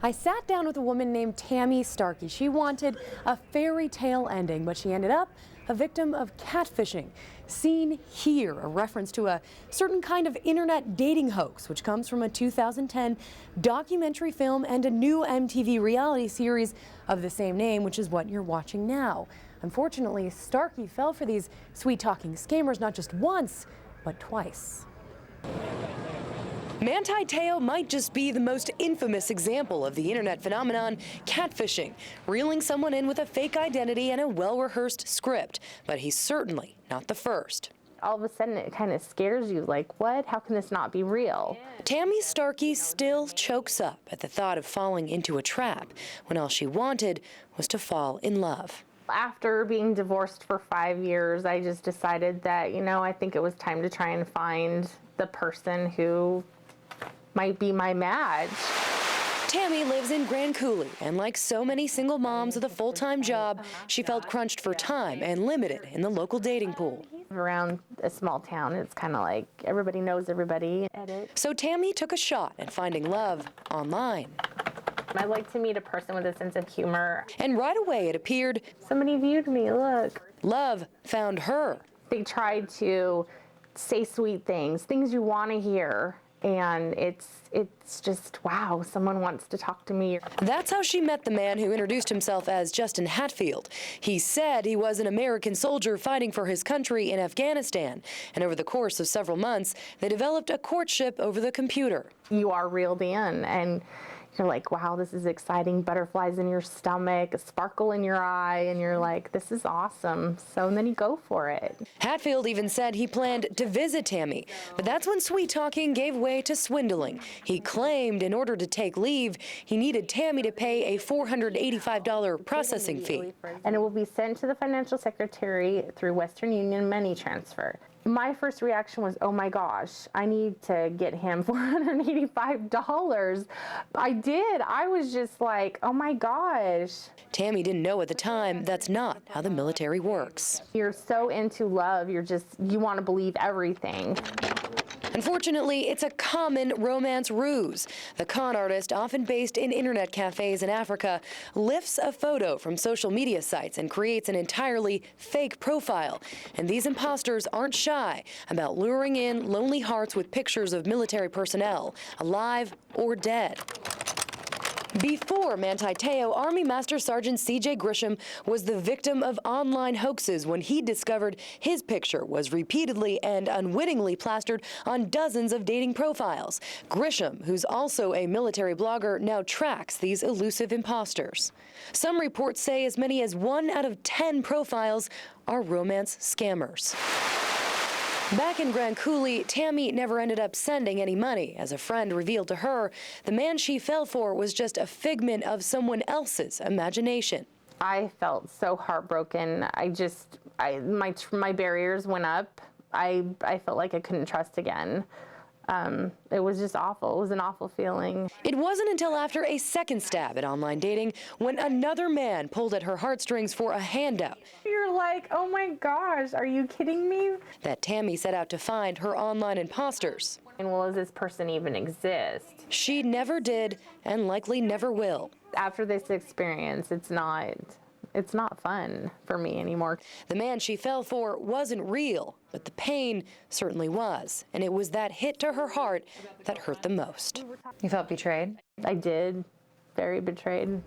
I sat down with a woman named Tammy Starkey. She wanted a fairy tale ending, but she ended up a victim of catfishing. Seen here, a reference to a certain kind of internet dating hoax, which comes from a 2010 documentary film and a new MTV reality series of the same name, which is what you're watching now. Unfortunately, Starkey fell for these sweet-talking scammers not just once, but twice. Manti Te'o might just be the most infamous example of the internet phenomenon catfishing, reeling someone in with a fake identity and a well-rehearsed script. But he's certainly not the first. All of a sudden it kind of scares you, like, what? How can this not be real? Tammy Starkey still chokes up at the thought of falling into a trap when all she wanted was to fall in love. After being divorced for 5 years, I just decided that, I think it was time to try and find the person who might be my match. Tammy lives in Grand Coulee, and like so many single moms with a full-time job, she felt crunched for time and limited in the local dating pool. Around a small town, it's kind of like everybody knows everybody. So Tammy took a shot at finding love online. I like to meet a person with a sense of humor. And right away it appeared somebody viewed me, look. Love found her. They tried to say sweet things you want to hear. And it's just, wow, someone wants to talk to me. That's how she met the man who introduced himself as Justin Hatfield. He said he was an American soldier fighting for his country in Afghanistan. And over the course of several months, they developed a courtship over the computer. You are reeled in, and you're like, wow, this is exciting. Butterflies in your stomach, a sparkle in your eye, and you're like, this is awesome. So then you go for it. Hatfield even said he planned to visit Tammy, but that's when sweet talking gave way to swindling. He claimed in order to take leave, he needed Tammy to pay a $485 processing fee. And it will be sent to the financial secretary through Western Union money transfer. My first reaction was, oh my gosh, I need to get him $485. I did. I was just like, oh my gosh. Tammy didn't know at the time that's not how the military works. You're so into love, you want to believe everything. Unfortunately, it's a common romance ruse. The con artist, often based in internet cafes in Africa, lifts a photo from social media sites and creates an entirely fake profile. And these imposters aren't shy about luring in lonely hearts with pictures of military personnel, alive or dead. Before Manti Te'o, Army Master Sergeant C.J. Grisham was the victim of online hoaxes when he discovered his picture was repeatedly and unwittingly plastered on dozens of dating profiles. Grisham, who's also a military blogger, now tracks these elusive imposters. Some reports say as many as 1 out of 10 profiles are romance scammers. Back in Grand Coulee, Tammy never ended up sending any money. As a friend revealed to her, the man she fell for was just a figment of someone else's imagination. I felt so heartbroken. My barriers went up. I felt like I couldn't trust again. It was just awful. It was an awful feeling. It wasn't until after a second stab at online dating when another man pulled at her heartstrings for a handout. You're like, oh my gosh, are you kidding me? That Tammy set out to find her online imposters. And will this person even exist? She never did and likely never will. After this experience, it's not fun for me anymore. The man she fell for wasn't real, but the pain certainly was. And it was that hit to her heart that hurt the most. You felt betrayed? I did. Very betrayed.